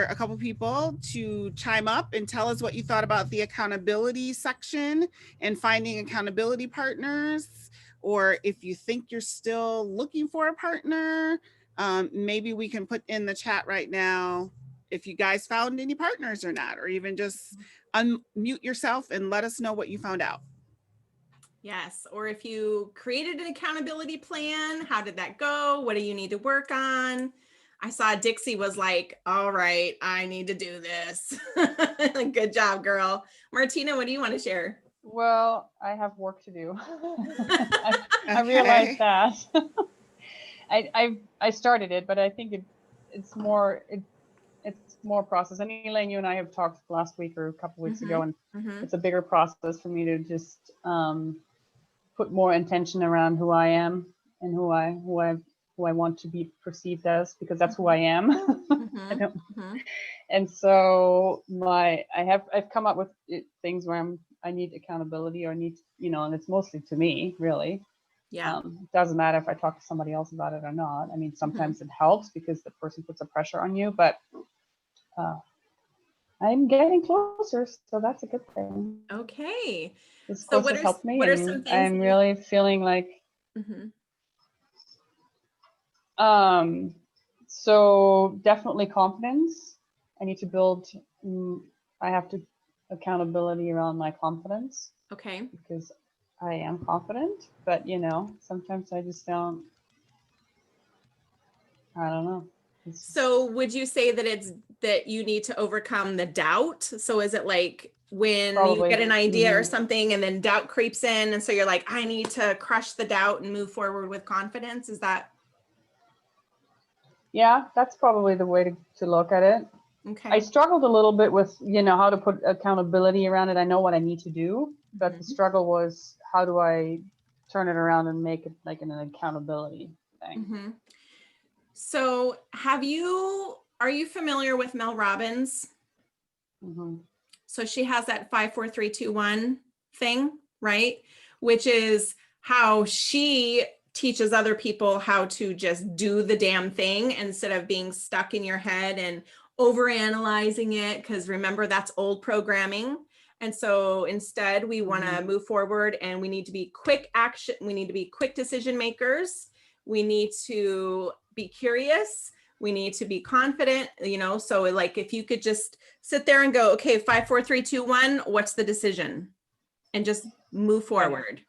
a couple people to chime up and tell us what you thought about the accountability section and finding accountability partners, or if you think you're still looking for a partner. Maybe we can put in the chat right now if you guys found any partners or not, or even just unmute yourself and let us know what you found out. Yes, or if you created an accountability plan, how did that go? What do you need to work on? I saw Dixie was like, all right, I need to do this. Good job, girl. Martina, what do you want to share? Well, I have work to do. I realized that. I started it, but I think it's more process. And Elaine, you and I have talked last week or a couple weeks ago, and it's a bigger process for me to just put more intention around who I am and who I want to be perceived as, because that's who I am. I don't, and so I've come up with things where I need accountability, or need, and it's mostly to me, really. Yeah. It doesn't matter if I talk to somebody else about it or not. I mean, sometimes it helps because the person puts a pressure on you, but I'm getting closer, so that's a good thing. Okay. This So course has helped me. What are some things I'm really feeling like, so definitely confidence. I need to build, I have to accountability around my confidence. Okay. Because I am confident, but sometimes I just don't, I don't know. So would you say that you need to overcome the doubt? So is it like when you get an idea or something and then doubt creeps in, and so you're like, I need to crush the doubt and move forward with confidence? Is that? Yeah, that's probably the way to look at it. Okay. I struggled a little bit with, how to put accountability around it. I know what I need to do, but the struggle was, how do I turn it around and make it like an accountability thing? So are you familiar with Mel Robbins? So she has that 5, 4, 3, 2, 1 thing, right? Which is how she teaches other people how to just do the damn thing instead of being stuck in your head and overanalyzing it. Because remember, that's old programming. And so instead, we want to move forward, and we need to be quick action. We need to be quick decision makers. We need to be curious. We need to be confident, so like if you could just sit there and go, okay, 5, 4, 3, 2, 1, what's the decision? And just move forward.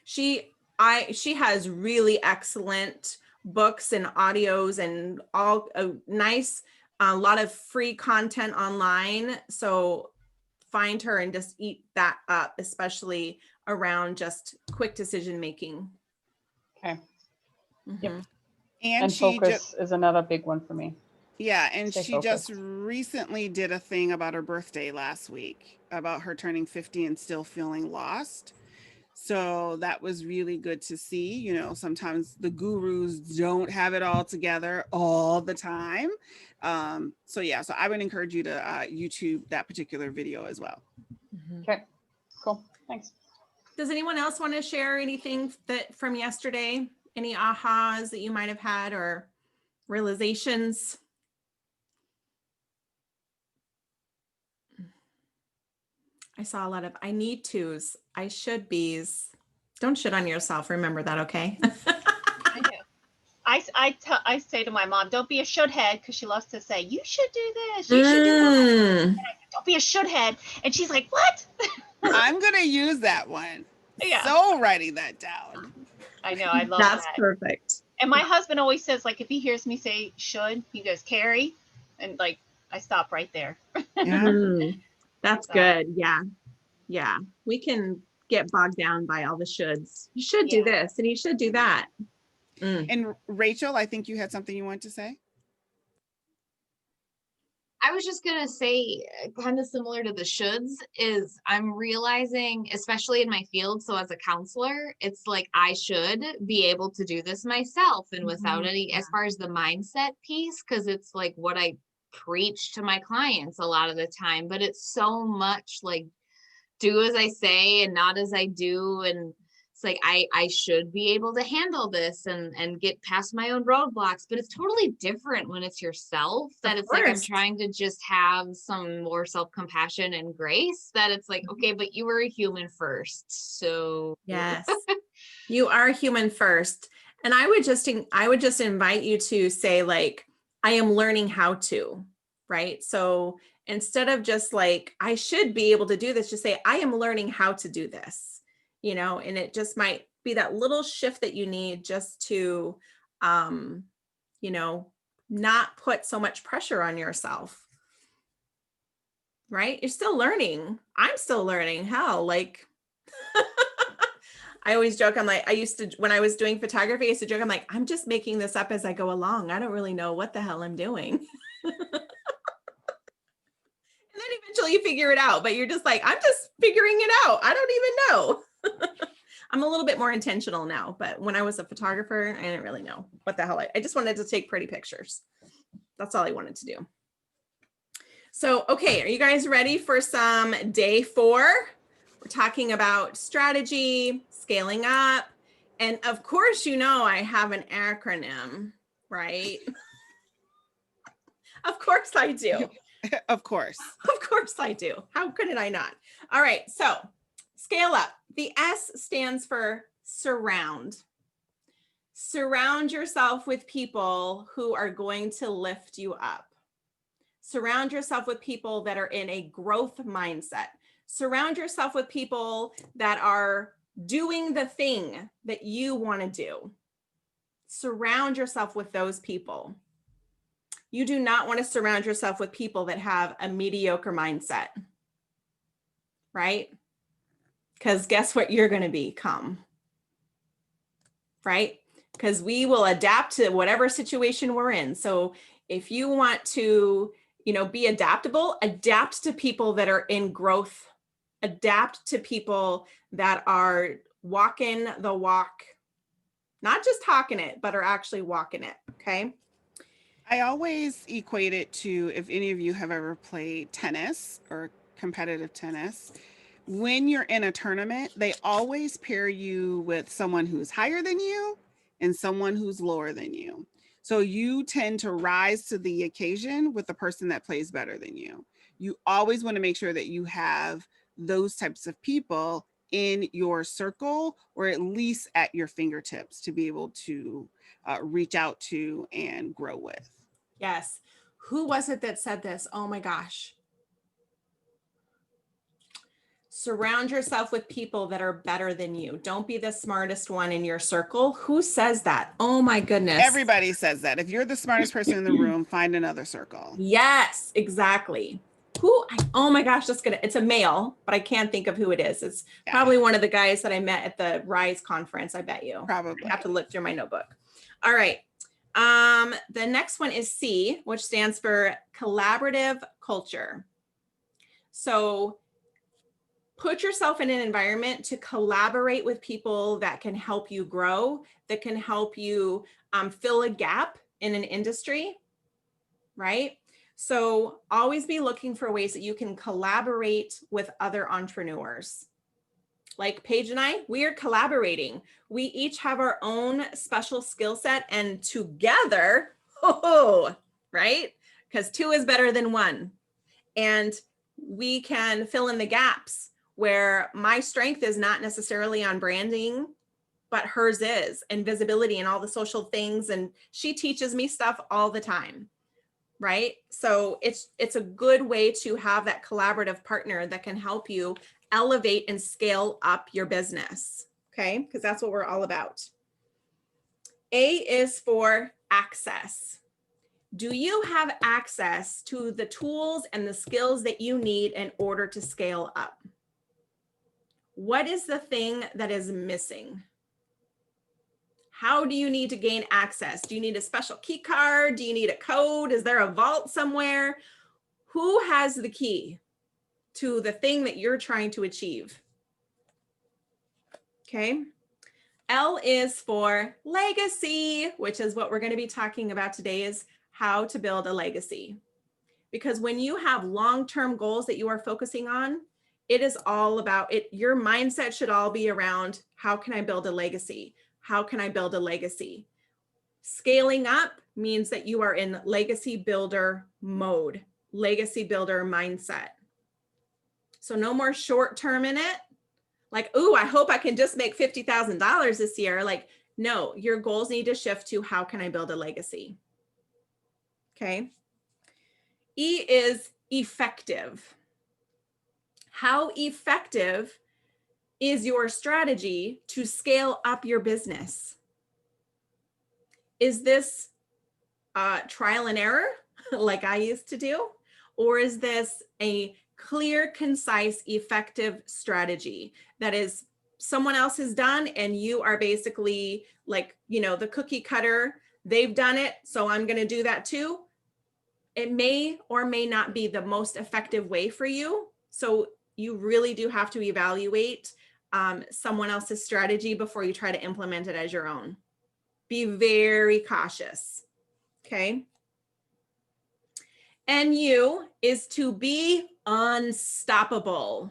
She has really excellent books and audios and all a lot of free content online. So find her and just eat that up, especially around just quick decision making. Okay. Yep. And focus is another big one for me. Yeah, and she just recently did a thing about her birthday last week, about her turning 50 and still feeling lost. So that was really good to see. Sometimes the gurus don't have it all together all the time. So I would encourage you to YouTube that particular video as well. Okay, cool. Thanks. Does anyone else want to share anything from yesterday? Any ahas that you might have had or realizations? I saw a lot of I need tos, I should be's. Don't shit on yourself. Remember that, okay? I do. I say to my mom, don't be a should-head, because she loves to say, you should do this, you should do that. And I say, don't be a should-head. And she's like, what? I'm going to use that one. Yeah. So writing that down. I know. I love that. That's perfect. And my husband always says, like, if he hears me say should, he goes, Carrie. And like, I stop right there. That's good. Yeah. Yeah. We can get bogged down by all the shoulds. You should do this and you should do that. And Rachel, I think you had something you wanted to say. I was just going to say, kind of similar to the shoulds, is I'm realizing, especially in my field, so as a counselor, it's like I should be able to do this myself, and without any, as far as the mindset piece, because it's like what I preach to my clients a lot of the time, but it's so much like do as I say and not as I do. And it's like I should be able to handle this and get past my own roadblocks, but it's totally different when it's yourself, that Of it's like I'm course. trying to just have some more self-compassion and grace, that it's like, okay, but you were a human first. So Yes. You are human first. And I would just invite you to say, like, I am learning how to, right? So instead of just like, I should be able to do this, just say, I am learning how to do this, and it just might be that little shift that you need just to, you know, not put so much pressure on yourself, right? You're still learning. I'm still learning. Hell, like, I always joke, I'm like, when I was doing photography, I used to joke, I'm like, I'm just making this up as I go along. I don't really know what the hell I'm doing. And then eventually you figure it out, but you're just like, I'm just figuring it out. I don't even know. I'm a little bit more intentional now, but when I was a photographer, I didn't really know what the hell I just wanted to take pretty pictures. That's all I wanted to do. So, okay, are you guys ready for some day 4? We're talking about strategy, scaling up, and of course, I have an acronym, right? Of course I do. Of course. Of course I do. How could I not? All right, so scale up. The S stands for surround. Surround yourself with people who are going to lift you up. Surround yourself with people that are in a growth mindset. Surround yourself with people that are doing the thing that you want to do. Surround yourself with those people. You do not want to surround yourself with people that have a mediocre mindset, right? Because guess what you're going to become, right? Because we will adapt to whatever situation we're in. So if you want to, be adaptable, adapt to people that are in growth. Adapt to people that are walking the walk, not just talking it, but are actually walking it. Okay. I always equate it to, if any of you have ever played tennis or competitive tennis, when you're in a tournament, they always pair you with someone who's higher than you and someone who's lower than you. So you tend to rise to the occasion with the person that plays better than you. You always want to make sure that you have those types of people in your circle, or at least at your fingertips, to be able to reach out to and grow with. Yes. Who was it that said this? Oh my gosh. Surround yourself with people that are better than you. Don't be the smartest one in your circle. Who says that? Oh my goodness. Everybody says that. If you're the smartest person in the room, find another circle. Yes, exactly. Oh my gosh, it's a male, but I can't think of who it is. It's probably one of the guys that I met at the Rise conference, I bet you. Probably. I have to look through my notebook. All right. The next one is C, which stands for collaborative culture. So put yourself in an environment to collaborate with people that can help you grow, that can help you fill a gap in an industry, right? So always be looking for ways that you can collaborate with other entrepreneurs. Like Paige and I, we are collaborating. We each have our own special skill set, and together, right? Because 2 is better than 1. And we can fill in the gaps where my strength is not necessarily on branding, but hers is, and visibility and all the social things. And she teaches me stuff all the time, right? So it's a good way to have that collaborative partner that can help you elevate and scale up your business, okay? Because that's what we're all about. A is for access. Do you have access to the tools and the skills that you need in order to scale up? What is the thing that is missing? How do you need to gain access? Do you need a special key card? Do you need a code? Is there a vault somewhere? Who has the key to the thing that you're trying to achieve? Okay. L is for legacy, which is what we're going to be talking about today, is how to build a legacy. Because when you have long-term goals that you are focusing on, it is all about it. Your mindset should all be around, how can I build a legacy? How can I build a legacy? Scaling up means that you are in legacy builder mode, legacy builder mindset. So no more short term in it. Like, oh, I hope I can just make $50,000 this year. Like, no, your goals need to shift to, how can I build a legacy? Okay. E is effective. How effective is your strategy to scale up your business? Is this trial and error like I used to do? Or is this a clear, concise, effective strategy that is someone else has done and you are basically like, you know, the cookie cutter, they've done it, so I'm going to do that too? It may or may not be the most effective way for you. So you really do have to evaluate someone else's strategy before you try to implement it as your own. Be very cautious. Okay. And U is to be unstoppable.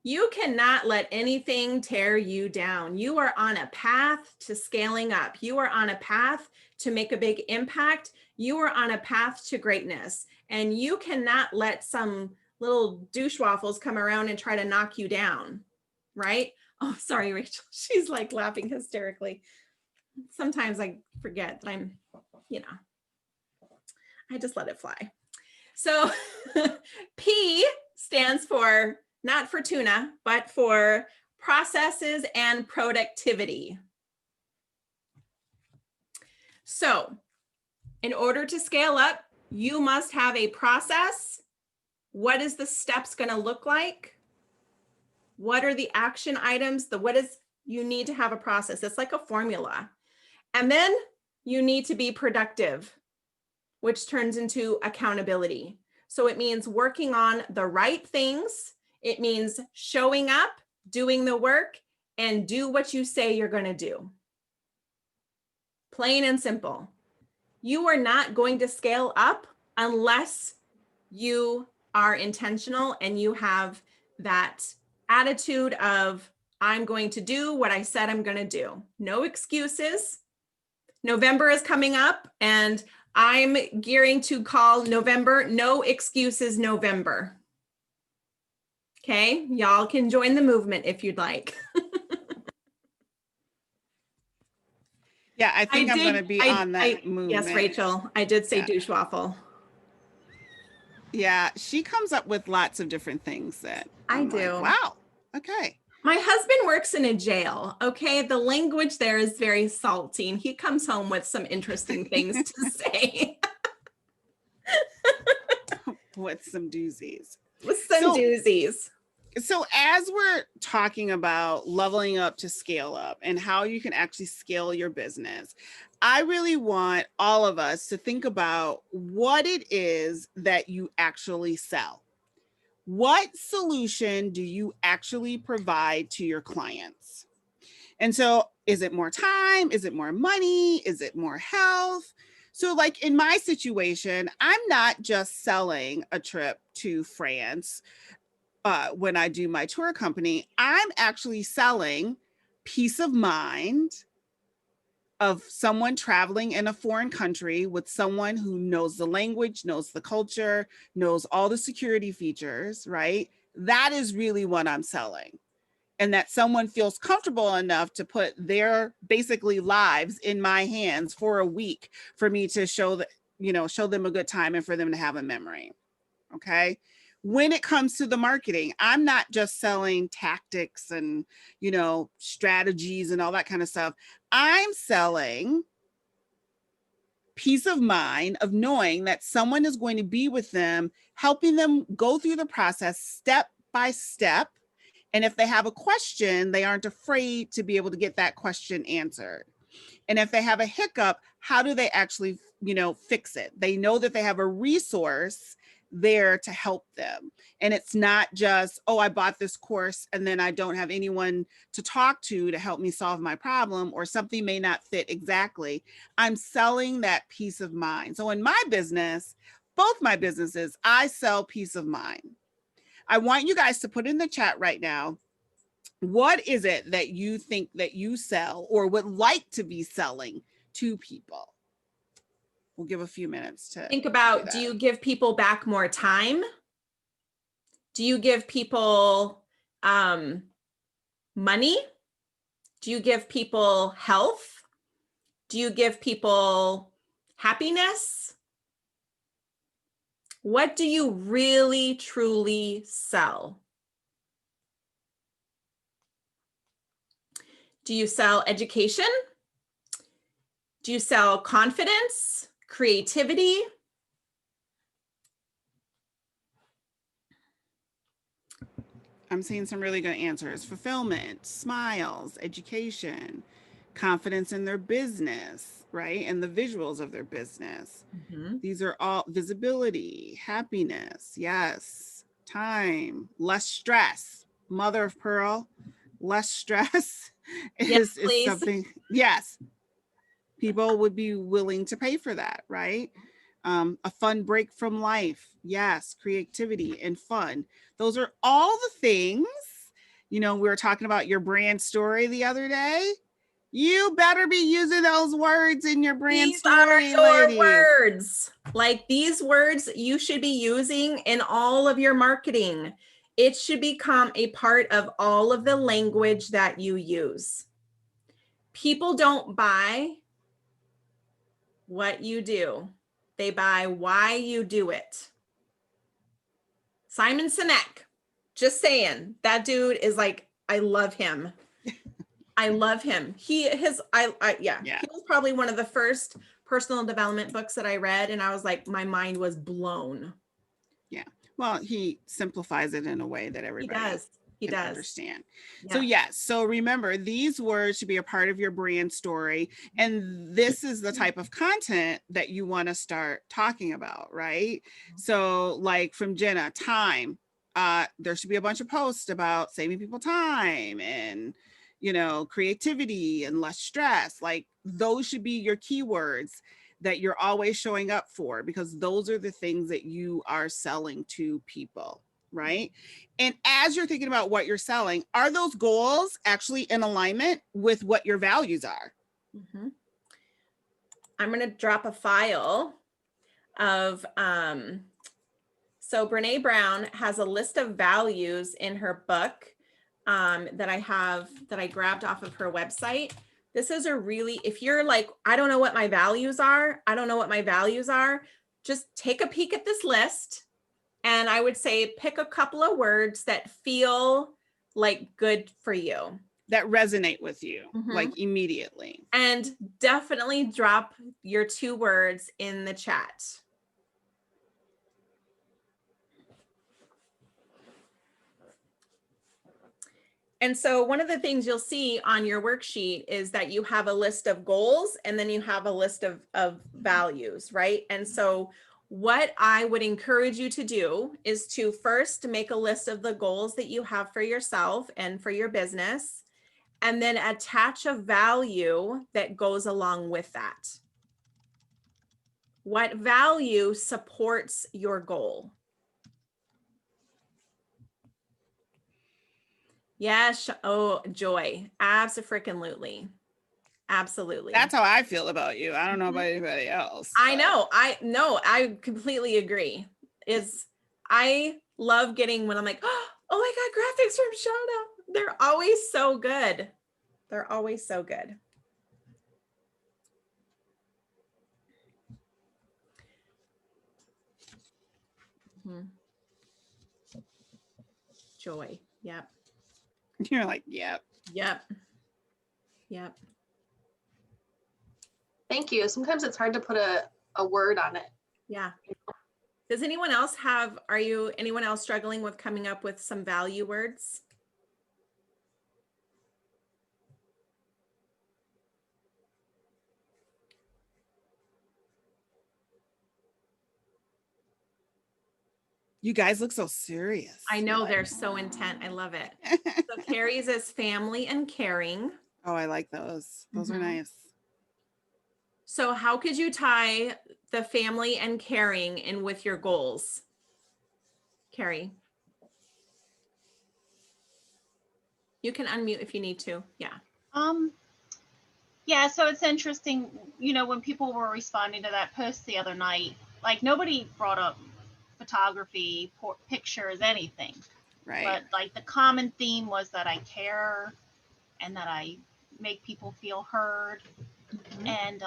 You cannot let anything tear you down. You are on a path to scaling up. You are on a path to make a big impact. You are on a path to greatness. And you cannot let some little douche waffles come around and try to knock you down, right? Oh, sorry, Rachel. She's like laughing hysterically. Sometimes I forget that I'm, you know, I just let it fly. So P stands for, not for tuna, but for processes and productivity. So in order to scale up, you must have a process. What is the steps going to look like? What are the action items? You need to have a process. It's like a formula. And then you need to be productive, which turns into accountability. So it means working on the right things. It means showing up, doing the work, and do what you say you're going to do. Plain and simple. You are not going to scale up unless you are intentional and you have that attitude of, I'm going to do what I said I'm going to do. No excuses. November is coming up and I'm gearing to call November No Excuses November. Okay, y'all can join the movement if you'd like. Yeah, I think I'm going to be on that movement. Yes, Rachel, I did say Yeah. douche waffle. Yeah, she comes up with lots of different things that I do. Like, wow. Okay. My husband works in a jail. Okay, the language there is very salty, and he comes home with some interesting things to say. With some doozies. With some doozies. So as we're talking about leveling up to scale up and how you can actually scale your business, I really want all of us to think about what it is that you actually sell. What solution do you actually provide to your clients? And so is it more time? Is it more money? Is it more health? So like in my situation, I'm not just selling a trip to France when I do my tour company. I'm actually selling peace of mind of someone traveling in a foreign country with someone who knows the language, knows the culture, knows all the security features, right? That is really what I'm selling. And that someone feels comfortable enough to put their basically lives in my hands for a week for me to show them a good time and for them to have a memory. Okay. When it comes to the marketing, I'm not just selling tactics and, strategies and all that kind of stuff. I'm selling peace of mind of knowing that someone is going to be with them, helping them go through the process step by step. And if they have a question, they aren't afraid to be able to get that question answered. And if they have a hiccup, how do they actually, fix it? They know that they have a resource there to help them. And it's not just, oh, I bought this course and then I don't have anyone to talk to help me solve my problem, or something may not fit exactly. I'm selling that peace of mind. So in my business, both my businesses, I sell peace of mind. I want you guys to put in the chat right now, what is it that you think that you sell or would like to be selling to people? We'll give a few minutes to Think about, do you give people back more time? Do you give people money? Do you give people health? Do you give people happiness? What do you really, truly sell? Do you sell education? Do you sell confidence, creativity? I'm seeing some really good answers. Fulfillment, smiles, education, confidence in their business, right? And the visuals of their business. Mm-hmm. These are all visibility, happiness, yes, time, less stress. Mother of pearl, less stress Yes, is something, yes, people would be willing to pay for that, right? A fun break from life, yes, creativity and fun. Those are all the things, you know, we were talking about your brand story the other day. You better be using those words in your brand These story, are your ladies. words. Like, these words you should be using in all of your marketing. It should become a part of all of the language that you use. People don't buy what you do. They buy why you do it. Simon Sinek, just saying, that dude is like, I love him. I love him. Yeah. He was probably one of the first personal development books that I read. And I was like, my mind was blown. Yeah. Well, he simplifies it in a way that everybody can understand. Yeah. So yes. So remember, these words should be a part of your brand story. And this is the type of content that you want to start talking about, right? So like from Jenna, time, there should be a bunch of posts about saving people time and, you know, creativity and less stress. Like those should be your keywords that you're always showing up for, because those are the things that you are selling to people, right? And as you're thinking about what you're selling, are those goals actually in alignment with what your values are? Mm-hmm. I'm going to drop a file of, so Brene Brown has a list of values in her book that I grabbed off of her website. This is a really, if you're like, I don't know what my values are, just take a peek at this list. And I would say pick a couple of words that feel like good for you. That resonate with you, like immediately. And definitely drop your 2 words in the chat. And so one of the things you'll see on your worksheet is that you have a list of goals and then you have a list of values, right? And so what I would encourage you to do is to first make a list of the goals that you have for yourself and for your business, and then attach a value that goes along with that. What value supports your goal? Yes. Oh, Joy. Absolutely. Absolutely. That's how I feel about you. I don't know about anybody else. I know. I completely agree. I love getting when I'm like, oh my God, graphics from Shauna. They're always so good. They're always so good. Joy. Yep. You're like, yep. Yep. Yep. Thank you. Sometimes it's hard to put a word on it. Yeah. Does anyone else anyone else struggling with coming up with some value words? You guys look so serious. I know, they're so intent. I love it. So Carrie's is family and caring. Oh, I like those. Those are nice. So how could you tie the family and caring in with your goals? Carrie. You can unmute if you need to. Yeah. Yeah, so it's interesting, when people were responding to that post the other night, like nobody brought up photography, pictures, anything. Right. But like the common theme was that I care and that I make people feel heard. And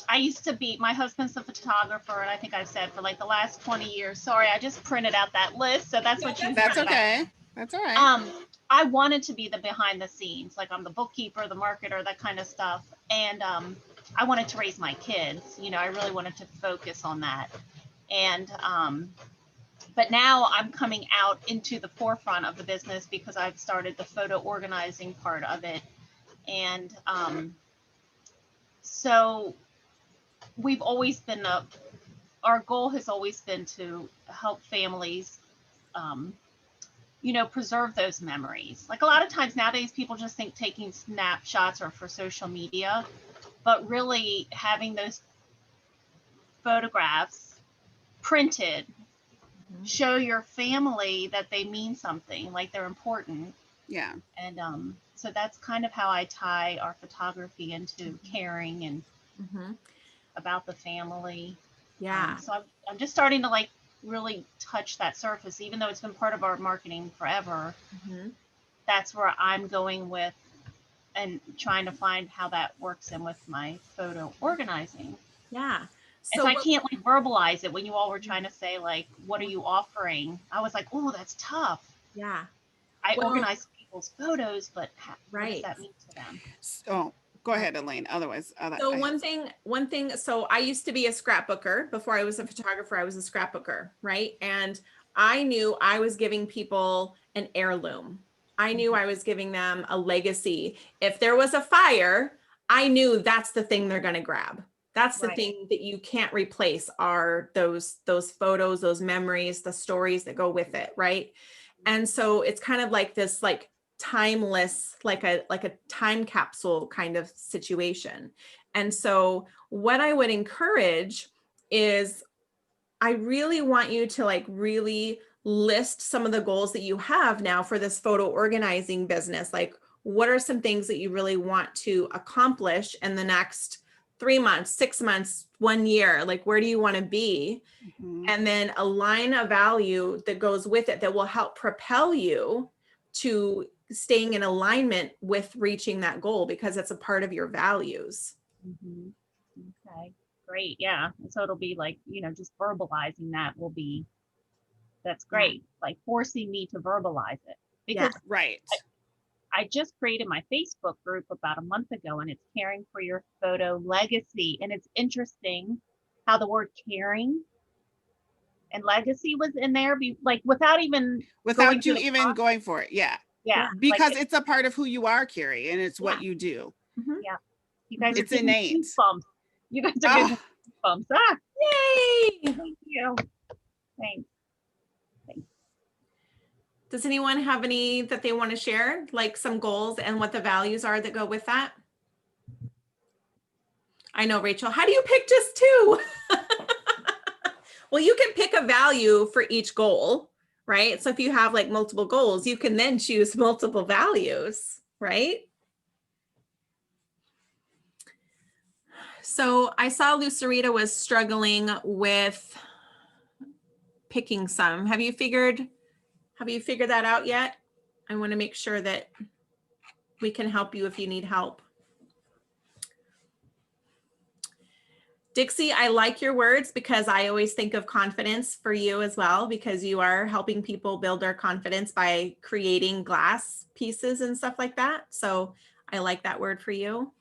I used to be, my husband's a photographer, and I think I've said for like the last 20 years, sorry, I just printed out that list. So that's what you That's heard about. okay. That's all right. I wanted to be the behind the scenes, like I'm the bookkeeper, the marketer, that kind of stuff. And I wanted to raise my kids, I really wanted to focus on that. And but now I'm coming out into the forefront of the business because I've started the photo organizing part of it. And so we've always been our goal has always been to help families preserve those memories. Like a lot of times nowadays, people just think taking snapshots are for social media, but really having those photographs printed show your family that they mean something, like they're important. Yeah. And so that's kind of how I tie our photography into caring and about the family. Yeah. So I'm just starting to like really touch that surface, even though it's been part of our marketing forever. That's where I'm going with and trying to find how that works in with my photo organizing. Yeah. So I can't like verbalize it when you all were trying to say like, what are you offering? I was like, oh, that's tough. Yeah. I organize people's photos, but what does Right. that mean to them? So go ahead, Elaine. Otherwise, So one thing, so I used to be a scrapbooker before I was a photographer. I was a scrapbooker, right? And I knew I was giving people an heirloom. I knew I was giving them a legacy. If there was a fire, I knew that's the thing they're going to grab. That's the thing that you can't replace are those photos, those memories, the stories that go with it, right? And so it's kind of like this like timeless, like a time capsule kind of situation. And so what I would encourage is I really want you to like really list some of the goals that you have now for this photo organizing business. Like what are some things that you really want to accomplish in the next 3 months, 6 months, 1 year? Like where do you want to be? And then align a value that goes with it that will help propel you to staying in alignment with reaching that goal because it's a part of your values. Okay, great. Yeah. And so it'll be like, just verbalizing that will be, that's great. Like forcing me to verbalize it because right. I just created my Facebook group about a month ago and it's caring for your photo legacy. And it's interesting how the word caring and legacy was in there, without you even going for it. Yeah. Yeah. Because it's a part of who you are, Carrie, and it's what you do. Yeah. You guys it's are innate. Goosebumps. You guys are getting goosebumps. Yay! Thank you. Thanks. Does anyone have any that they want to share, like some goals and what the values are that go with that? I know, Rachel. How do you pick just 2? Well, you can pick a value for each goal, right? So if you have like multiple goals, you can then choose multiple values, right? So I saw Lucerita was struggling with picking some. Have you figured that out yet? I want to make sure that we can help you if you need help. Dixie, I like your words because I always think of confidence for you as well, because you are helping people build their confidence by creating glass pieces and stuff like that. So I like that word for you.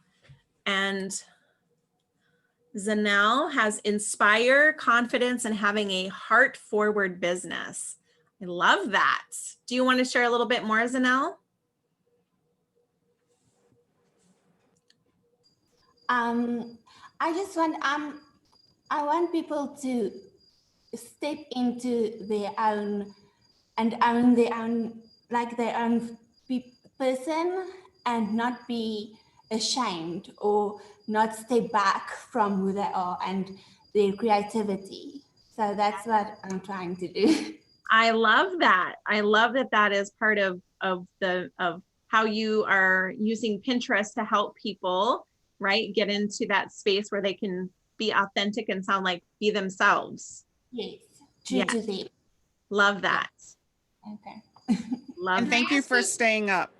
And Zanelle has inspire, confidence, and having a heart forward business. I love that. Do you want to share a little bit more, Zanelle? I just want I want people to step into their own and own their own, like their own person, and not be ashamed or not step back from who they are and their creativity. So that's what I'm trying to do. I love that. I love that that is part of how you are using Pinterest to help people, right, get into that space where they can be authentic and be themselves. Yes, true Yeah. to them. Love that. Okay. Love And that. thank you for staying up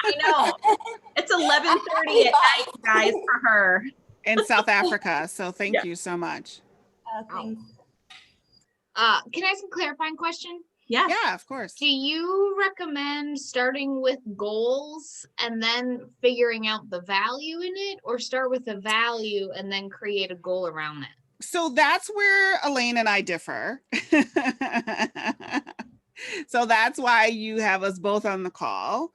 I know. It's 11:30 at night, guys, for her. in South Africa. So thank Yeah. you so much. Thanks. Can I ask a clarifying question? Yeah. Yeah, of course. Do you recommend starting with goals and then figuring out the value in it, or start with the value and then create a goal around it? So that's where Elaine and I differ. So that's why you have us both on the call.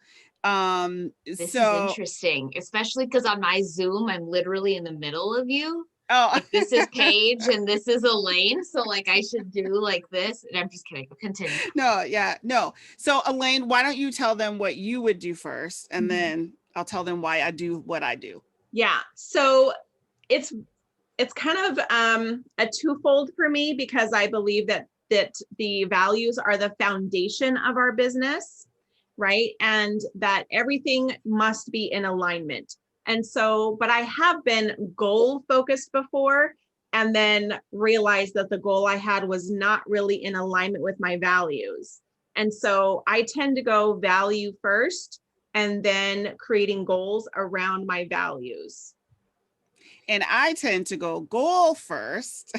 This is So, interesting, especially because on my Zoom, I'm literally in the middle of you. oh, Like, this is Paige and this is Elaine. So like I should do like this. And I'm just kidding. Continue. no, yeah, no. So Elaine, why don't you tell them what you would do first, and Mhm. then I'll tell them why I do what I do. Yeah. So it's kind of a twofold for me, because I believe that the values are the foundation of our business, right? And that everything must be in alignment. And so, but I have been goal focused before, and then realized that the goal I had was not really in alignment with my values. And so I tend to go value first, and then creating goals around my values. And I tend to go goal first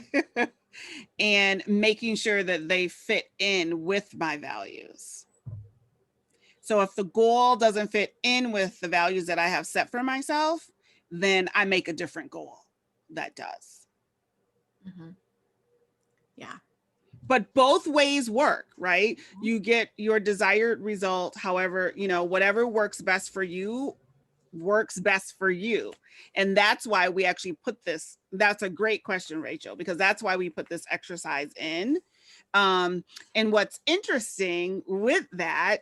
and making sure that they fit in with my values. So if the goal doesn't fit in with the values that I have set for myself, then I make a different goal that does. Mm-hmm. Yeah. But both ways work, right? You get your desired result. However, whatever works best for you works best for you. And that's why we actually put this. That's a great question, Rachel, because that's why we put this exercise in. And what's interesting with that,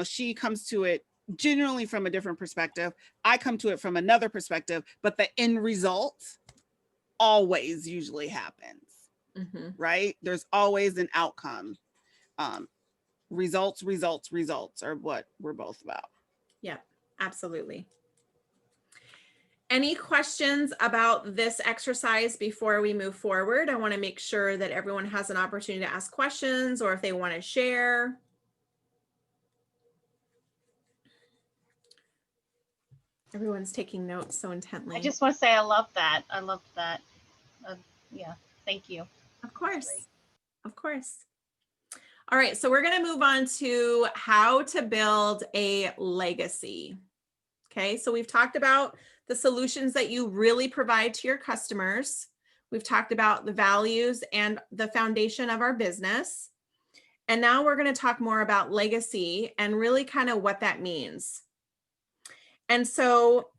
she comes to it generally from a different perspective. I come to it from another perspective, but the end result always usually happens, right? There's always an outcome. Results are what we're both about. Yeah, absolutely. Any questions about this exercise before we move forward? I want to make sure that everyone has an opportunity to ask questions, or if they want to share. Everyone's taking notes so intently. I just want to say I love that. I love that. Yeah, thank you. Of course. Of course. All right, so we're going to move on to how to build a legacy. Okay, so we've talked about the solutions that you really provide to your customers. We've talked about the values and the foundation of our business. And now we're going to talk more about legacy and really kind of what that means. And so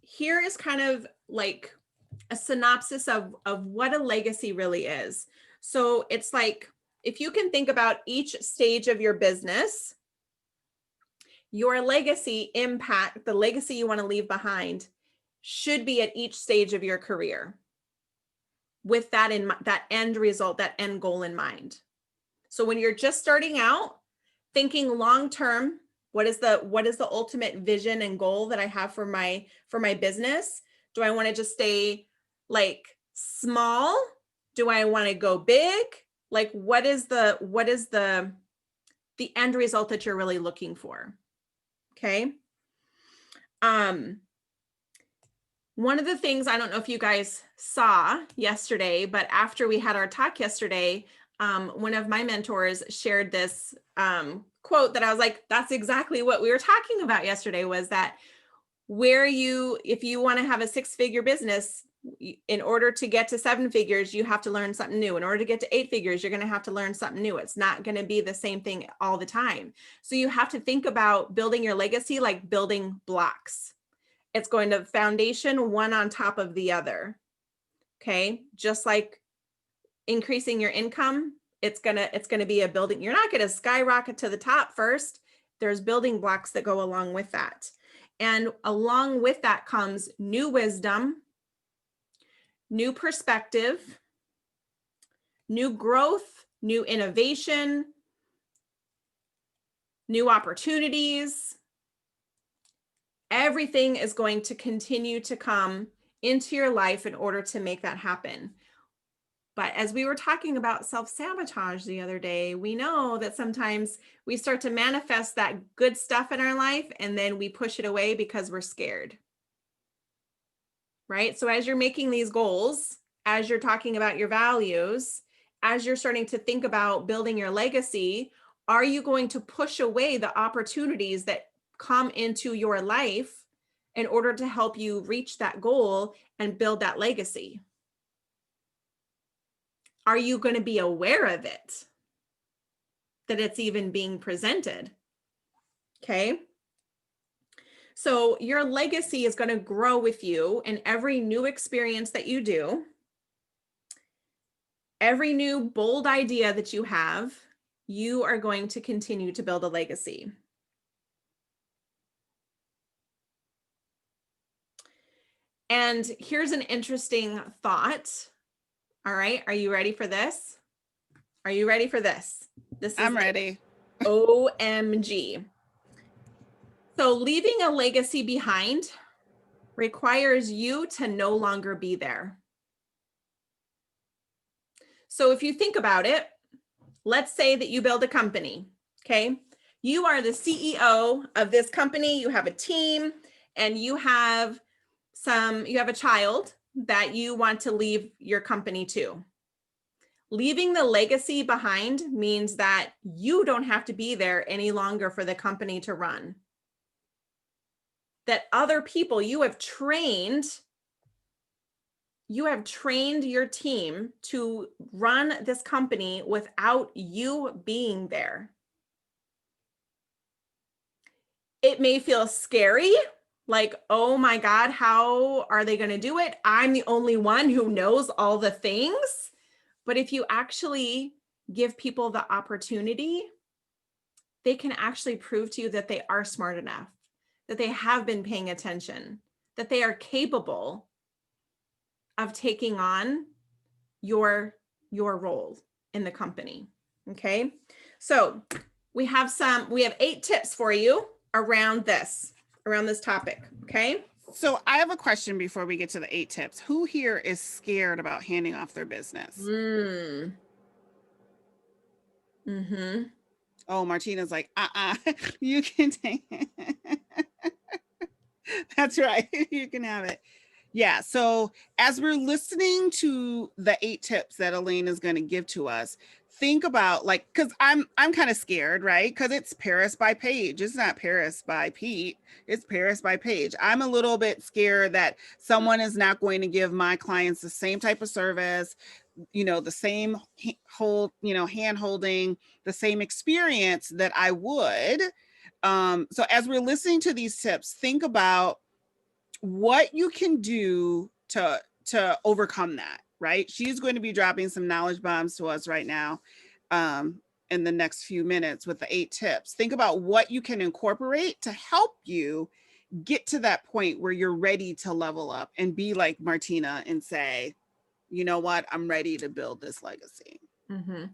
here is kind of like a synopsis of what a legacy really is. So it's like, if you can think about each stage of your business, your legacy impact, the legacy you want to leave behind, should be at each stage of your career with that end result, that end goal in mind. So when you're just starting out, thinking long-term, what is the ultimate vision and goal that I have for my business? Do I want to just stay like small? Do I want to go big? Like, what is the end result that you're really looking for? Okay. One of the things, I don't know if you guys saw yesterday, but after we had our talk yesterday, one of my mentors shared this quote that I was like, that's exactly what we were talking about yesterday, was that if you want to have a 6-figure business, in order to get to 7 figures, you have to learn something new. In order to get to 8 figures, you're going to have to learn something new. It's not going to be the same thing all the time. So you have to think about building your legacy like building blocks. It's going to foundation one on top of the other. Okay. Just like increasing your income, it's going to be a building. You're not going to skyrocket to the top first. There's building blocks that go along with that. And along with that comes new wisdom, new perspective, new growth, new innovation, new opportunities. Everything is going to continue to come into your life in order to make that happen. But as we were talking about self-sabotage the other day, we know that sometimes we start to manifest that good stuff in our life and then we push it away because we're scared. Right? So as you're making these goals, as you're talking about your values, as you're starting to think about building your legacy, are you going to push away the opportunities that come into your life in order to help you reach that goal and build that legacy? Are you going to be aware of it, that it's even being presented? Okay. So your legacy is going to grow with you in every new experience that you do, every new bold idea that you have. You are going to continue to build a legacy. And here's an interesting thought. All right, are you ready for this? Are you ready for this? I'm ready. OMG. So leaving a legacy behind requires you to no longer be there. So if you think about it, let's say that you build a company, okay? You are the CEO of this company, you have a team, and you have a child that you want to leave your company to. Leaving the legacy behind means that you don't have to be there any longer for the company to run. That other people you have trained your team to run this company without you being there. It may feel scary, like, oh my God, how are they going to do it? I'm the only one who knows all the things. But if you actually give people the opportunity, they can actually prove to you that they are smart enough, that they have been paying attention, that they are capable of taking on your role in the company. Okay. So we have 8 tips for you around this topic. Okay. So I have a question before we get to the 8 tips. Who here is scared about handing off their business? Mm-hmm. Oh, Martina's like, you can take it. That's right. You can have it. Yeah. So as we're listening to the 8 tips that Elaine is going to give to us, think about, like, because I'm kind of scared, right? Because it's Paris by Paige. It's not Paris by Pete. It's Paris by Paige. I'm a little bit scared that someone is not going to give my clients the same type of service, the same hand holding, the same experience that I would. So as we're listening to these tips, think about what you can do to overcome that, right? She's going to be dropping some knowledge bombs to us right now in the next few minutes with the 8 tips. Think about what you can incorporate to help you get to that point where you're ready to level up and be like Martina and say, you know what, I'm ready to build this legacy. Mm-hmm.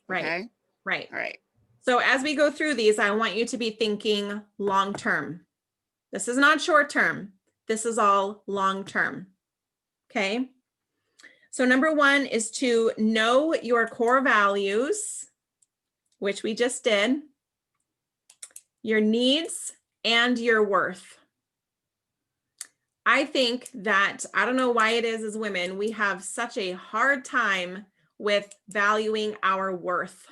Right. Okay? Right. All right. So as we go through these, I want you to be thinking long-term. This is not short-term. This is all long-term. Okay. So number 1 is to know your core values, which we just did, your needs and your worth. I think that, I don't know why it is as women, we have such a hard time with valuing our worth.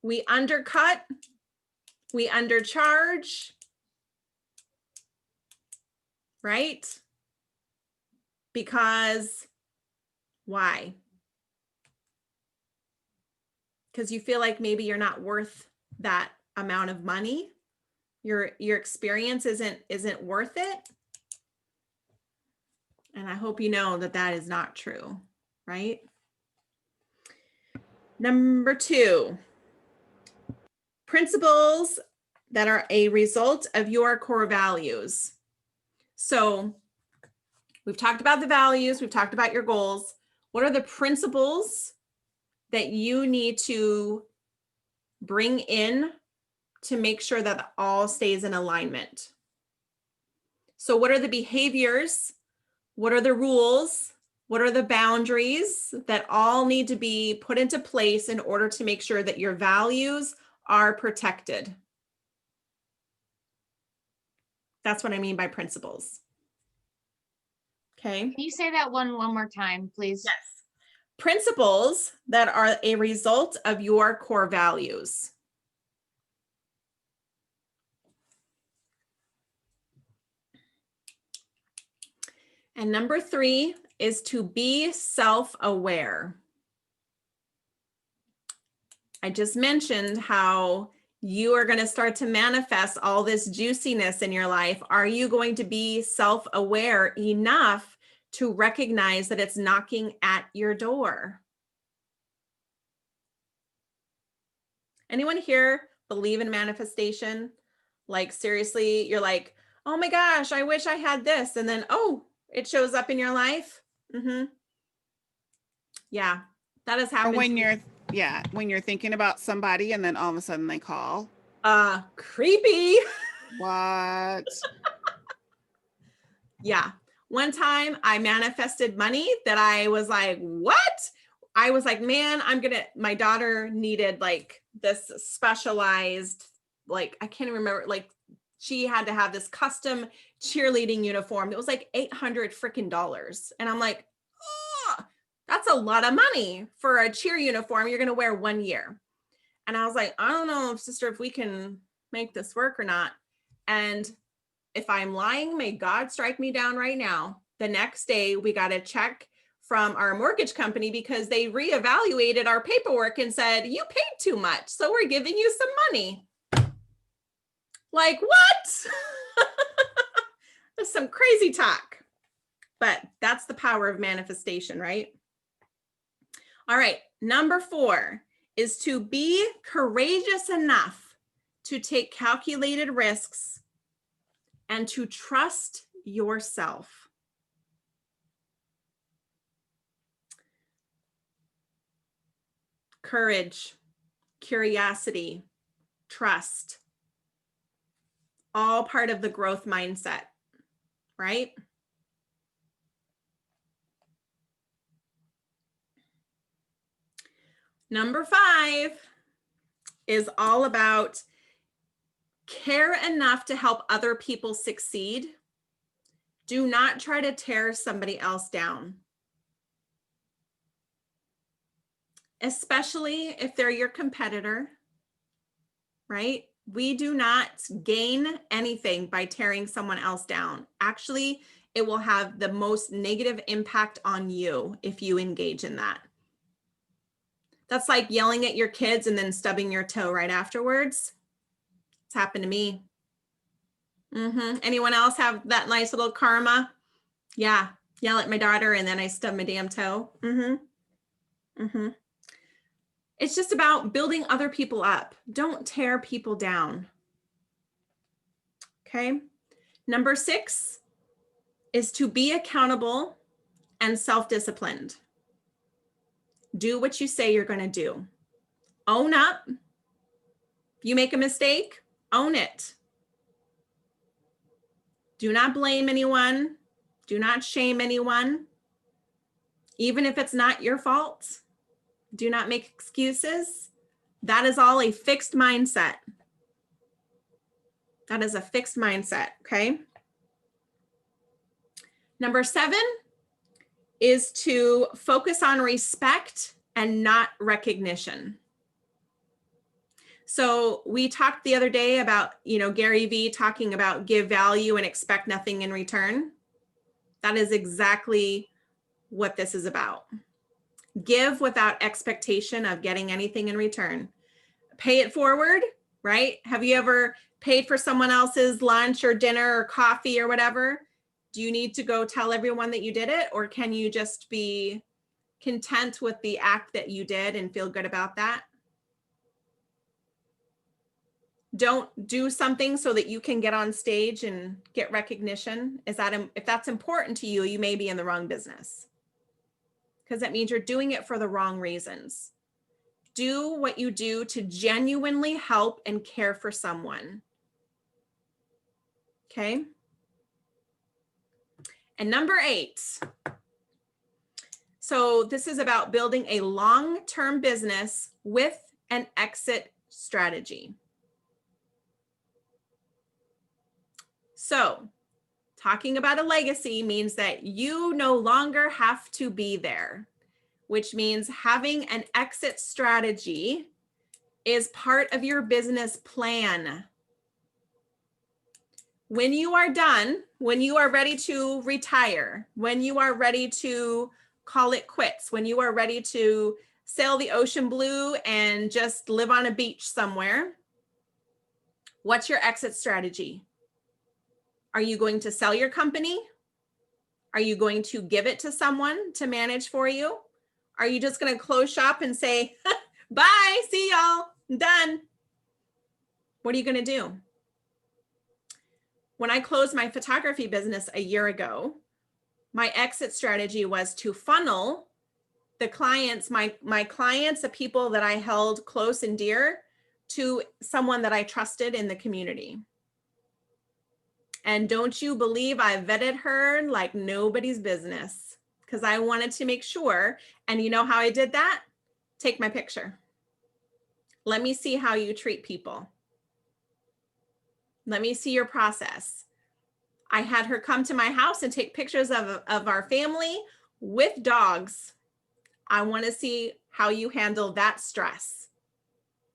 We undercut, we undercharge, right? Because why? Because you feel like maybe you're not worth that amount of money. Your experience isn't worth it. And I hope you know that that is not true, right? Number 2, principles that are a result of your core values. So We've talked about the values. We've talked about your goals. What are the principles that you need to bring in to make sure that all stays in alignment? So what are the behaviors? What are the rules? What are the boundaries that all need to be put into place in order to make sure that your values are protected? That's what I mean by principles. Okay. Can you say that one more time, please? Yes. Principles that are a result of your core values. And number 3 is to be self-aware. I just mentioned how you are going to start to manifest all this juiciness in your life. Are you going to be self-aware enough to recognize that it's knocking at your door? Anyone here believe in manifestation? Like seriously, you're like, oh my gosh, I wish I had this. And then, oh, it shows up in your life. Yeah, that has Or happened. when you're thinking about somebody and then all of a sudden they call. Creepy. What? Yeah. One time I manifested money that I was like, what? I was like, man, my daughter needed like this specialized, like, I can't remember, like she had to have this custom cheerleading uniform. It was like $800 freaking dollars. And I'm like, oh, that's a lot of money for a cheer uniform you're going to wear 1 year. And I was like, I don't know, sister, if we can make this work or not. And if I'm lying, may God strike me down right now. The next day we got a check from our mortgage company because they reevaluated our paperwork and said, you paid too much, so we're giving you some money. Like, what? That's some crazy talk. But that's the power of manifestation, right? All right, number 4 is to be courageous enough to take calculated risks and to trust yourself. Courage, curiosity, trust, all part of the growth mindset, right? Number 5 is all about care enough to help other people succeed. Do not try to tear somebody else down, especially if they're your competitor, right? We do not gain anything by tearing someone else down. Actually, it will have the most negative impact on you if you engage in that. That's like yelling at your kids and then stubbing your toe right afterwards. It's happened to me. Anyone else have that nice little karma? Yeah, yell at my daughter and then I stub my damn toe. It's just about building other people up. Don't tear people down. Okay. Number 6 is to be accountable and self-disciplined. Do what you say you're going to do. Own up. If you make a mistake, own it. Do not blame anyone. Do not shame anyone. Even if it's not your fault, do not make excuses. That is all a fixed mindset. That is a fixed mindset, okay? Number 7 is to focus on respect and not recognition. So we talked the other day about, Gary Vee talking about give value and expect nothing in return. That is exactly what this is about. Give without expectation of getting anything in return. Pay it forward, right? Have you ever paid for someone else's lunch or dinner or coffee or whatever? Do you need to go tell everyone that you did it? Or can you just be content with the act that you did and feel good about that? Don't do something so that you can get on stage and get recognition. Is that, if that's important to you, you may be in the wrong business, because that means you're doing it for the wrong reasons. Do what you do to genuinely help and care for someone. Okay. And number 8. So this is about building a long-term business with an exit strategy. So talking about a legacy means that you no longer have to be there, which means having an exit strategy is part of your business plan. When you are done, when you are ready to retire, when you are ready to call it quits, when you are ready to sail the ocean blue and just live on a beach somewhere, what's your exit strategy? Are you going to sell your company? Are you going to give it to someone to manage for you? Are you just going to close shop and say, bye, see y'all, I'm done? What are you going to do? When I closed my photography business a year ago, my exit strategy was to funnel the clients, my clients, the people that I held close and dear, to someone that I trusted in the community. And don't you believe I vetted her like nobody's business, because I wanted to make sure. And you know how I did that? Take my picture. Let me see how you treat people. Let me see your process. I had her come to my house and take pictures of our family with dogs. I want to see how you handle that stress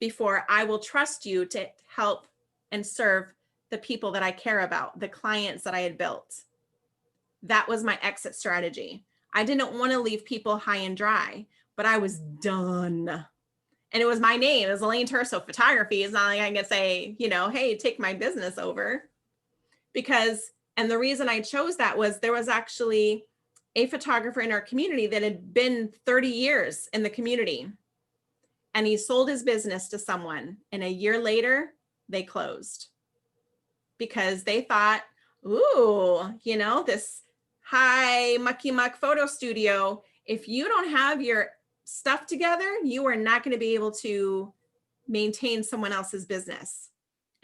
before I will trust you to help and serve the people that I care about, the clients that I had built. That was my exit strategy. I didn't want to leave people high and dry, but I was done. And it was my name. It was Elaine Terso Photography. It's not like I can say, you know, hey, take my business over. Because, and the reason I chose that was there was actually a photographer in our community that had been 30 years in the community. And he sold his business to someone. And a year later, they closed. Because they thought, ooh, you know, this high mucky muck photo studio, if you don't have your stuff together, you are not going to be able to maintain someone else's business.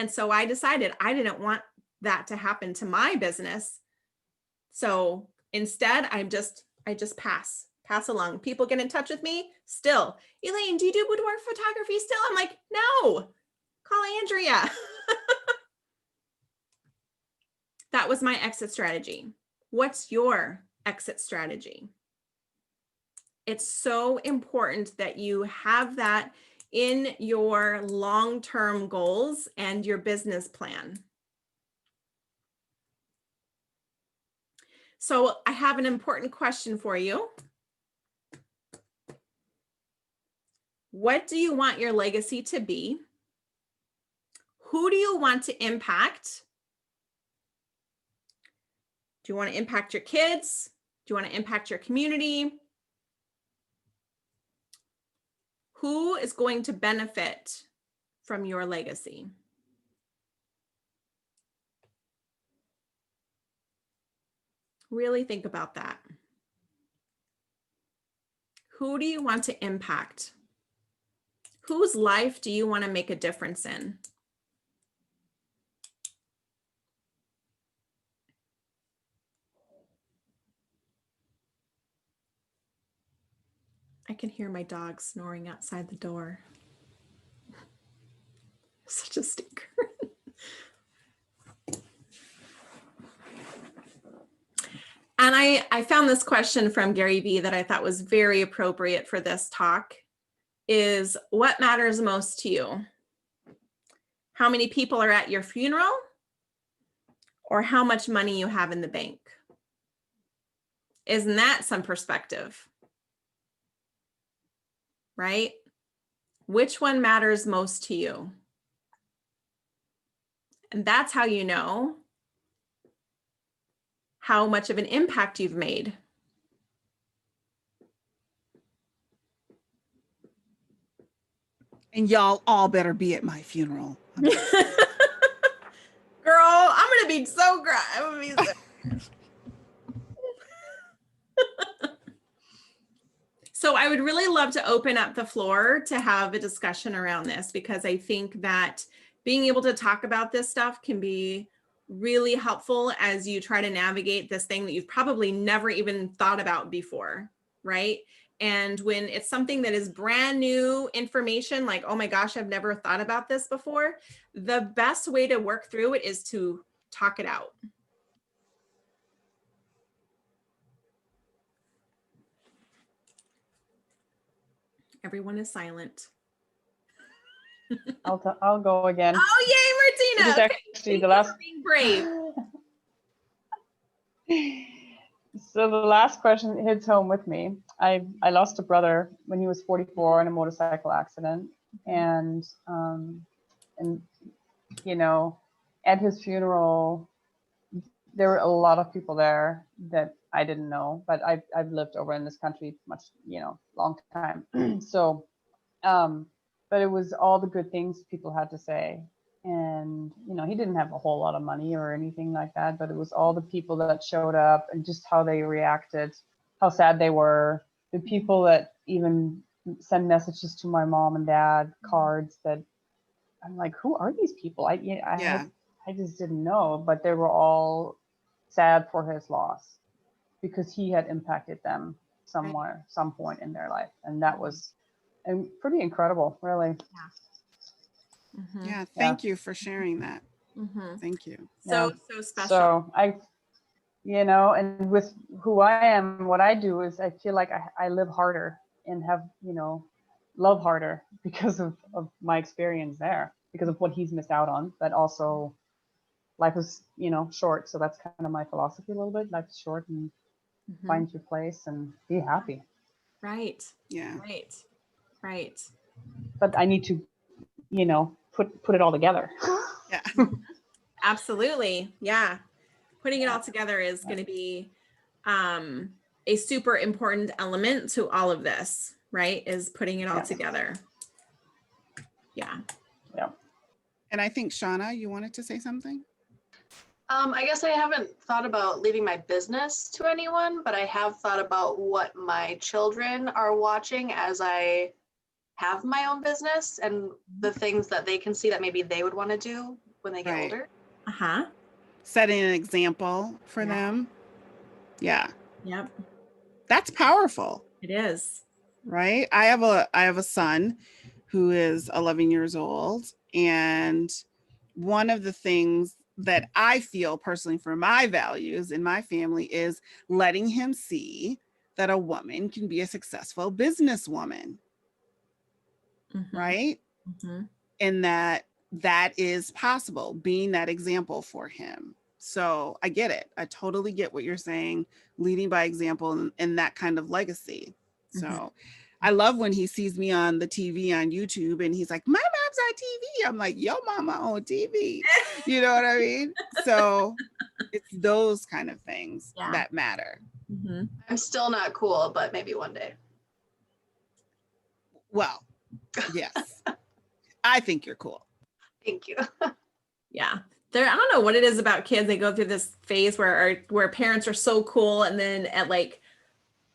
And so I decided I didn't want that to happen to my business. So instead, I just pass along. People get in touch with me still. Elaine, do you do boudoir photography still? I'm like, no, call Andrea. That was my exit strategy. What's your exit strategy? It's so important that you have that in your long-term goals and your business plan. So I have an important question for you. What do you want your legacy to be? Who do you want to impact? Do you want to impact your kids? Do you want to impact your community? Who is going to benefit from your legacy? Really think about that. Who do you want to impact? Whose life do you want to make a difference in? I can hear my dog snoring outside the door. Such a stinker. And I found this question from Gary Vee that I thought was very appropriate for this talk, is what matters most to you? How many people are at your funeral, or how much money you have in the bank? Isn't that some perspective? Right? Which one matters most to you? And that's how you know how much of an impact you've made. And y'all all better be at my funeral. Girl, I'm gonna be so I'm gonna be so So I would really love to open up the floor to have a discussion around this, because I think that being able to talk about this stuff can be really helpful as you try to navigate this thing that you've probably never even thought about before, right? And when it's something that is brand new information, like, oh my gosh, I've never thought about this before, the best way to work through it is to talk it out. Everyone is silent. I'll go again. Oh, yay, This is Martina. actually the last. Being brave. So the last question hits home with me. I lost a brother when he was 44 in a motorcycle accident, and you know, at his funeral, there were a lot of people there that I didn't know, but I've lived over in this country much, long time. So, but it was all the good things people had to say. And, he didn't have a whole lot of money or anything like that, but it was all the people that showed up and just how they reacted, how sad they were, the people that even send messages to my mom and dad, cards that I'm like, who are these people? I just didn't know, but they were all sad for his loss because he had impacted them somewhere, some point in their life. And that was pretty incredible, really. Mm-hmm. Yeah, thank you for sharing that. Mm-hmm. Thank you. So special. So and with who I am, what I do is I feel like I live harder and have, love harder because of my experience there, because of what he's missed out on. But also life is, short. So that's kind of my philosophy a little bit. Life is short, and find your place and be happy. Right. Yeah. Right. But I need to, put it all together. Yeah. Absolutely. Yeah. Putting it all together is going to be a super important element to all of this, right? Is putting it all together. Yeah. Yeah. And I think, Shauna, you wanted to say something? I guess I haven't thought about leaving my business to anyone, but I have thought about what my children are watching as I have my own business and the things that they can see that maybe they would want to do when they get older. Uh-huh. Setting an example for them. Yeah. Yep. That's powerful. It is. Right? I have a son who is 11 years old, and one of the things that I feel personally for my values in my family is letting him see that a woman can be a successful businesswoman. Mm-hmm. Right? Mm-hmm. And that is possible, being that example for him. So I get it. I totally get what you're saying, leading by example and that kind of legacy. So I love when he sees me on the TV on YouTube and he's like, my mom's on TV. I'm like, yo, mama on TV. You know what I mean? So it's those kind of things that matter. Mm-hmm. I'm still not cool, but maybe one day. Well, yes. I think you're cool. Thank you. Yeah. I don't know what it is about kids. They go through this phase where parents are so cool, and then at like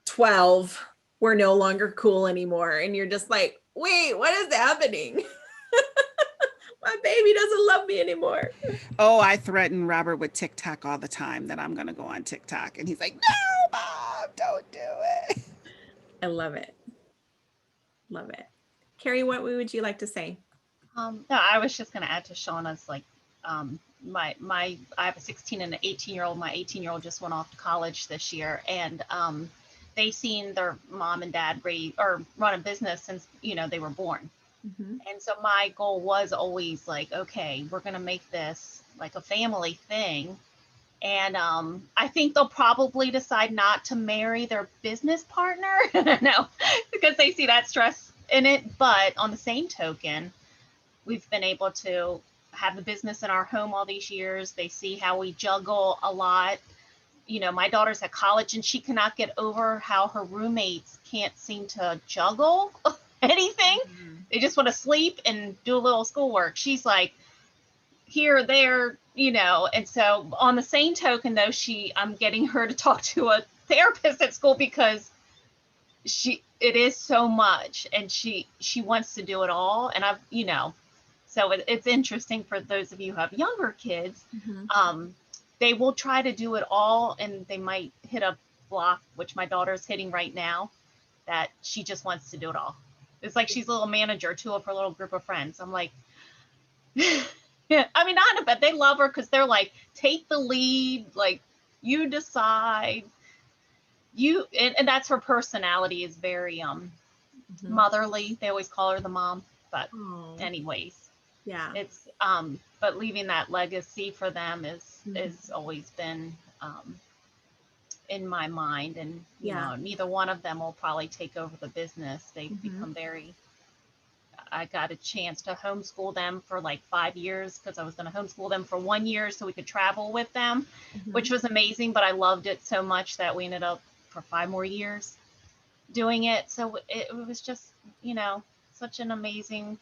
12, we're no longer cool anymore. And you're just like, wait, what is happening? My baby doesn't love me anymore. Oh, I threaten Robert with TikTok all the time that I'm going to go on TikTok. And he's like, no, Mom, don't do it. I love it. Love it. Carrie, what would you like to say? No, I was just going to add to Shauna's, like, I have a 16 and an 18-year-old. My 18-year-old just went off to college this year, and they've seen their mom and dad run a business since, they were born. Mm-hmm. And so my goal was always like, okay, we're going to make this like a family thing. And I think they'll probably decide not to marry their business partner. No, because they see that stress in it. But on the same token, we've been able to have the business in our home all these years. They see how we juggle a lot. My daughter's at college and she cannot get over how her roommates can't seem to juggle anything. They just want to sleep and do a little schoolwork. She's like here, there, you know. And so on the same token though, I'm getting her to talk to a therapist at school because it is so much, and she wants to do it all. And I've, you know, so it's interesting for those of you who have younger kids. They will try to do it all, and they might hit a block, which my daughter's hitting right now, that she just wants to do it all. It's like she's a little manager too of her little group of friends. I'm like, yeah, I mean, not, but they love her because they're like, take the lead, like you decide. And that's her personality, is very motherly. They always call her the mom, but anyways, yeah, it's but leaving that legacy for them is always been in my mind. And you know, neither one of them will probably take over the business. They've become very, I got a chance to homeschool them for like 5 years, because I was going to homeschool them for 1 year so we could travel with them, which was amazing. But I loved it so much that we ended up for 5 more years doing it. So it was just, you know, such an amazing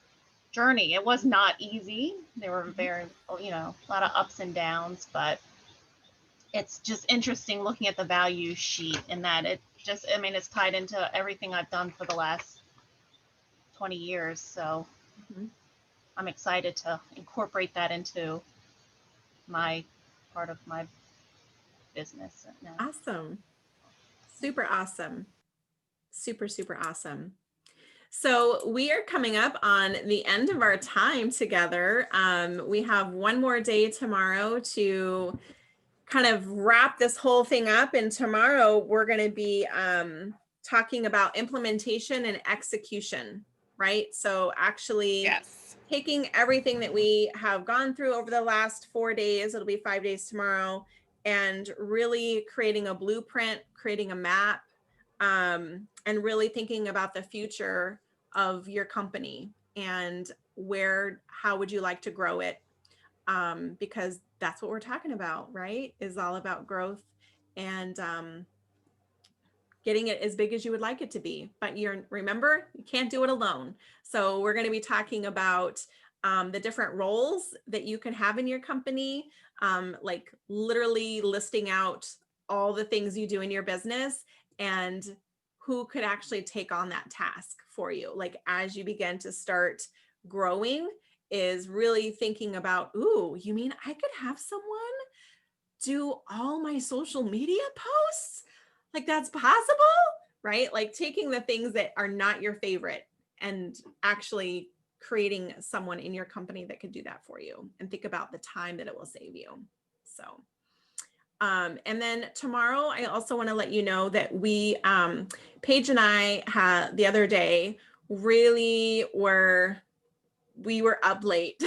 journey. It was not easy. There were very, you know, a lot of ups and downs, but it's just interesting looking at the value sheet, and that it just, I mean, it's tied into everything I've done for the last 20 years. So I'm excited to incorporate that into my part of my business now. Awesome. Super awesome. Super, super awesome. So we are coming up on the end of our time together. We have one more day tomorrow to kind of wrap this whole thing up. And tomorrow we're going to be talking about implementation and execution, right? So actually taking everything that we have gone through over the last 4 days, it'll be 5 days tomorrow, and really creating a blueprint, creating a map, and really thinking about the future of your company and how would you like to grow it? Because that's what we're talking about, right? Is all about growth and getting it as big as you would like it to be. But remember, you can't do it alone. So we're going to be talking about the different roles that you can have in your company, like literally listing out all the things you do in your business and who could actually take on that task for you. Like as you begin to start growing, is really thinking about, ooh, you mean I could have someone do all my social media posts? Like that's possible, right? Like taking the things that are not your favorite and actually creating someone in your company that could do that for you, and think about the time that it will save you. So, and then tomorrow, I also want to let you know that Paige and I had the other day we were up late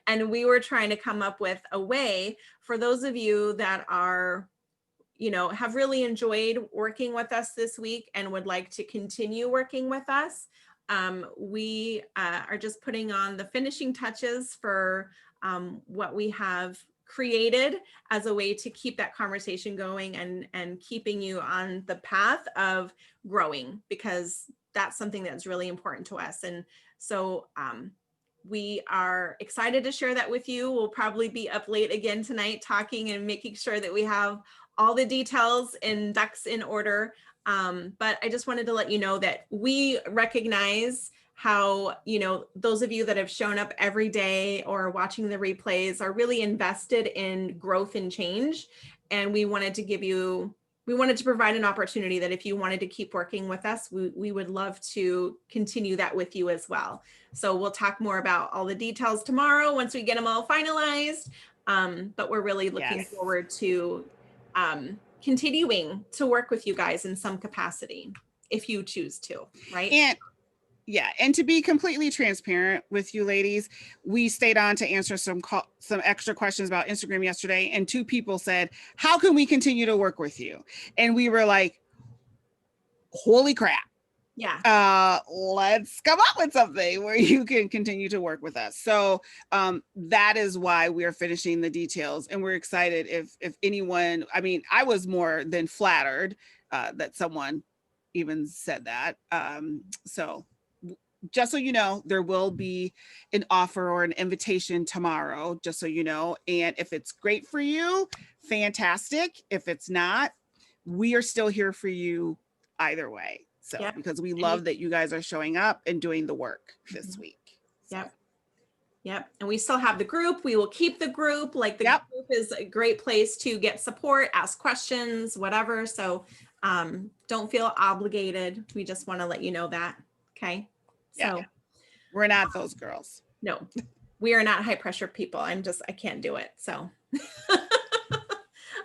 and we were trying to come up with a way for those of you that are, you know, have really enjoyed working with us this week and would like to continue working with us. We are just putting on the finishing touches for what we have created as a way to keep that conversation going and keeping you on the path of growing, because that's something that's really important to us. And so we are excited to share that with you. We'll probably be up late again tonight talking and making sure that we have all the details and ducks in order. But I just wanted to let you know that we recognize how, you know, those of you that have shown up every day or watching the replays are really invested in growth and change. And we wanted to provide an opportunity that if you wanted to keep working with us, we would love to continue that with you as well. So we'll talk more about all the details tomorrow once we get them all finalized. But we're really looking forward to continuing to work with you guys in some capacity, if you choose to, right? And to be completely transparent with you ladies, we stayed on to answer some extra questions about Instagram yesterday, and 2 people said, how can we continue to work with you? And we were like, holy crap. Yeah. Let's come up with something where you can continue to work with us. So that is why we are finishing the details, and we're excited if anyone, I mean, I was more than flattered that someone even said that. So just so you know, there will be an offer or an invitation tomorrow, just so you know. And if it's great for you, fantastic. If it's not, we are still here for you either way. So, Yep. because we And love that you guys are showing up and doing the work this Mhm. week. So, Yep. Yep. And we still have the group. We will keep the group. Like the Yep. group is a great place to get support, ask questions, whatever. So don't feel obligated. We just want to let you know that. Okay. Yeah. So we're not those girls. no, we are not high pressure people. I can't do it. So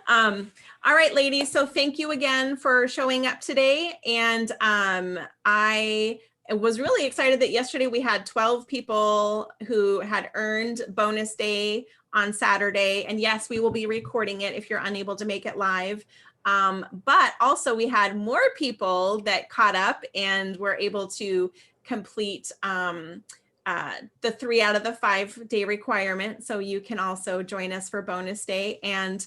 all right, ladies. So thank you again for showing up today. And I was really excited that yesterday we had 12 people who had earned bonus day on Saturday. And yes, we will be recording it if you're unable to make it live. But also we had more people that caught up and were able to complete the 3 out of the 5 day requirement. So you can also join us for bonus day, and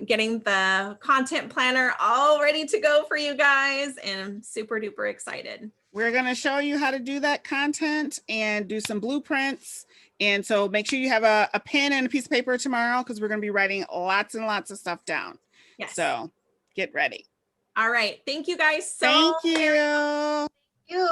getting the content planner all ready to go for you guys, and I'm super duper excited. We're going to show you how to do that content and do some blueprints. And so make sure you have a pen and a piece of paper tomorrow, because we're going to be writing lots and lots of stuff down. Yes. So get ready. All right. Thank you guys so Thank you. You.